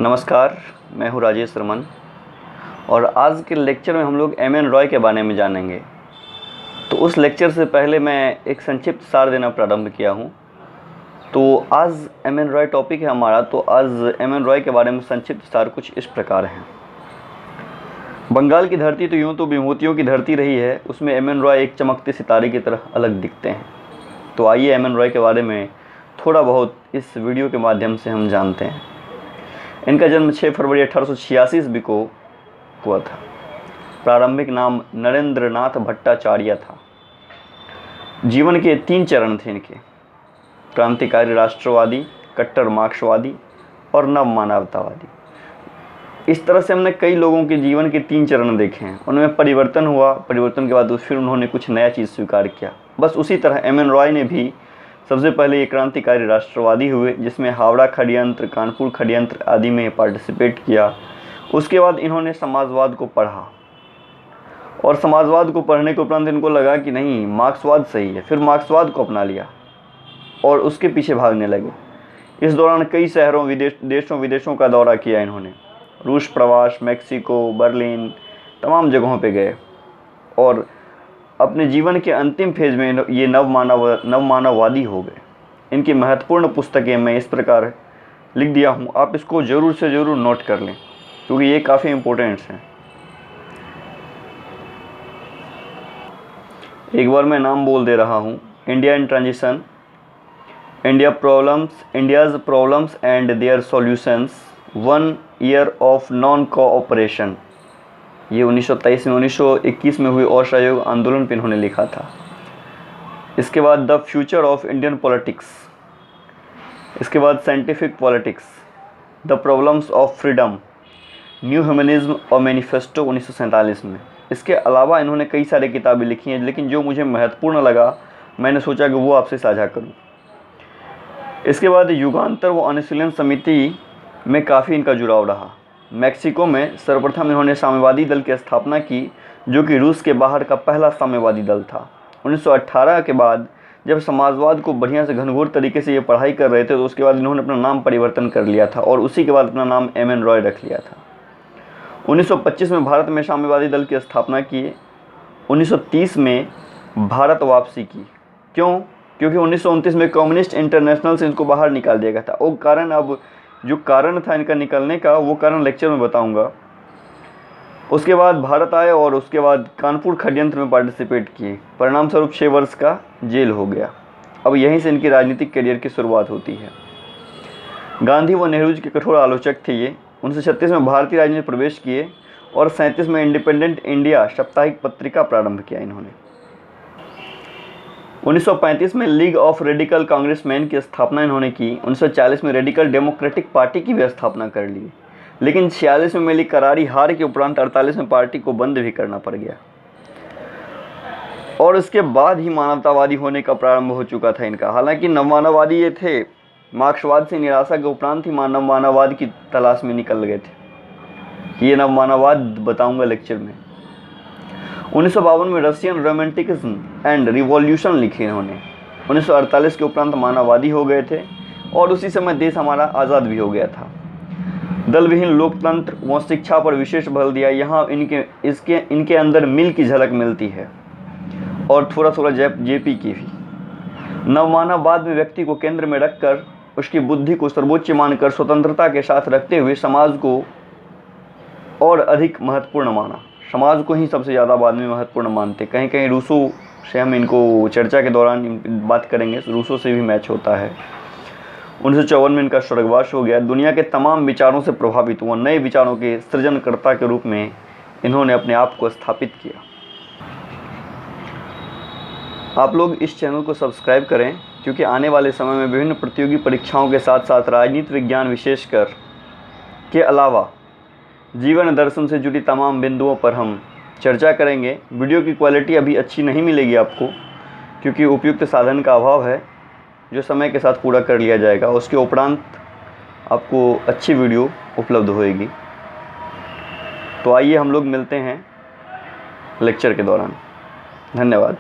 नमस्कार, मैं हूँ राजेश रमन और आज के लेक्चर में हम लोग एम.एन. रॉय के बारे में जानेंगे। तो उस लेक्चर से पहले मैं एक संक्षिप्त सार देना प्रारंभ किया हूँ। तो आज एम.एन. रॉय टॉपिक है हमारा। तो आज एम.एन. रॉय के बारे में संक्षिप्त सार कुछ इस प्रकार है। बंगाल की धरती तो यूँ तो विभूतियों की धरती रही है, उसमें एम.एन. रॉय एक चमकते सितारे की तरह अलग दिखते हैं। तो आइए एम.एन. रॉय के बारे में थोड़ा बहुत इस वीडियो के माध्यम से हम जानते हैं। इनका जन्म 6 फरवरी 1886 ईस्वी को हुआ था। प्रारंभिक नाम नरेंद्रनाथ भट्टाचार्य था। जीवन के 3 चरण थे इनके: क्रांतिकारी राष्ट्रवादी, कट्टर मार्क्सवादी और नव मानवतावादी। इस तरह से हमने कई लोगों के जीवन के 3 चरण देखे हैं। उनमें परिवर्तन हुआ, परिवर्तन के बाद फिर उन्होंने कुछ नया चीज़ स्वीकार किया। बस उसी तरह एम.एन. रॉय ने भी सबसे पहले ये क्रांतिकारी राष्ट्रवादी हुए, जिसमें हावड़ा षड्यंत्र, कानपुर षड्यंत्र आदि में पार्टिसिपेट किया। उसके बाद इन्होंने समाजवाद को पढ़ा और समाजवाद को पढ़ने के उपरांत इनको लगा कि नहीं, मार्क्सवाद सही है। फिर मार्क्सवाद को अपना लिया और उसके पीछे भागने लगे। इस दौरान कई शहरों, देशों विदेशों का दौरा किया इन्होंने। रूस प्रवास, मैक्सिको, बर्लिन, तमाम जगहों पे गए और अपने जीवन के अंतिम फेज में ये नवमानववादी हो गए। इनकी महत्वपूर्ण पुस्तकें मैं इस प्रकार लिख दिया हूँ, आप इसको ज़रूर से ज़रूर नोट कर लें क्योंकि ये काफ़ी इम्पोर्टेंट्स हैं। एक बार मैं नाम बोल दे रहा हूँ: India in transition, India's problems and their solutions, 1 year of non cooperation. ये 1923 में 1921 में हुए असहयोग आंदोलन पर इन्होंने लिखा था। इसके बाद the future of Indian politics, इसके बाद scientific politics, the problems of freedom, new humanism और मैनिफेस्टो 1947 में। इसके अलावा इन्होंने कई सारी किताबें लिखी हैं, लेकिन जो मुझे महत्वपूर्ण लगा मैंने सोचा कि वो आपसे साझा करूं। इसके बाद युगांतर व अनुशीलन समिति में काफ़ी इनका जुड़ाव रहा। मैक्सिको में सर्वप्रथम इन्होंने साम्यवादी दल की स्थापना की, जो कि रूस के बाहर का पहला साम्यवादी दल था। 1918 के बाद जब समाजवाद को बढ़िया से घनघोर तरीके से ये पढ़ाई कर रहे थे, तो उसके बाद इन्होंने अपना नाम परिवर्तन कर लिया था और उसी के बाद अपना नाम एम.एन. रॉय रख लिया था। 1925 में भारत में साम्यवादी दल की स्थापना की। 1930 में भारत वापसी की। क्यों? क्योंकि 1929 में कम्युनिस्ट इंटरनेशनल से इनको बाहर निकाल दिया गया था। वो कारण, अब जो कारण था इनका निकलने का, वो कारण लेक्चर में बताऊंगा। उसके बाद भारत आए और उसके बाद कानपुर षड्यंत्र में पार्टिसिपेट किए। परिणाम स्वरूप 6 वर्ष का जेल हो गया। अब यहीं से इनकी राजनीतिक करियर की शुरुआत होती है। गांधी व नेहरू जी के कठोर आलोचक थे ये। 1936 में भारतीय राजनीति में प्रवेश किए और 37 में इंडिपेंडेंट इंडिया साप्ताहिक पत्रिका प्रारंभ किया इन्होंने। 1935 में लीग ऑफ रेडिकल कांग्रेसमैन की स्थापना इन्होंने की। 1940 में रेडिकल डेमोक्रेटिक पार्टी की भी स्थापना कर ली, लेकिन 46 में मिली करारी हार के उपरांत 48 में पार्टी को बंद भी करना पड़ गया और उसके बाद ही मानवतावादी होने का प्रारंभ हो चुका था इनका। हालांकि नवमानववादी ये थे, मार्क्सवाद से निराशा के उपरांत ही नवमानववाद की तलाश में निकल गए थे। ये नवमानववाद बताऊंगा लेक्चर में। 1952 में रशियन रोमांटिसिज्म एंड रिवॉल्यूशन लिखे इन्होंने। 1948 के उपरांत मानववादी हो गए थे और उसी समय देश हमारा आज़ाद भी हो गया था। दल विहीन लोकतंत्र व शिक्षा पर विशेष बल दिया। यहाँ इनके अंदर मिल की झलक मिलती है और थोड़ा थोड़ा जेपी की भी। नवमानववाद में व्यक्ति को केंद्र में रखकर, उसकी बुद्धि को सर्वोच्च मानकर, स्वतंत्रता के साथ रखते हुए समाज को और अधिक महत्वपूर्ण माना। समाज को ही सबसे ज़्यादा बाद में महत्वपूर्ण मानते। कहीं कहीं रूसो से हम इनको चर्चा के दौरान बात करेंगे, रूसो से भी मैच होता है। 1954 में इनका स्वर्गवास हो गया। दुनिया के तमाम विचारों से प्रभावित हुआ, नए विचारों के सृजनकर्ता के रूप में इन्होंने अपने आप को स्थापित किया। आप लोग इस चैनल को सब्सक्राइब करें क्योंकि आने वाले समय में विभिन्न प्रतियोगी परीक्षाओं के साथ साथ राजनीति विज्ञान विशेषकर के अलावा जीवन दर्शन से जुड़ी तमाम बिंदुओं पर हम चर्चा करेंगे। वीडियो की क्वालिटी अभी अच्छी नहीं मिलेगी आपको क्योंकि उपयुक्त साधन का अभाव है, जो समय के साथ पूरा कर लिया जाएगा। उसके उपरांत आपको अच्छी वीडियो उपलब्ध होएगी। तो आइए हम लोग मिलते हैं लेक्चर के दौरान। धन्यवाद।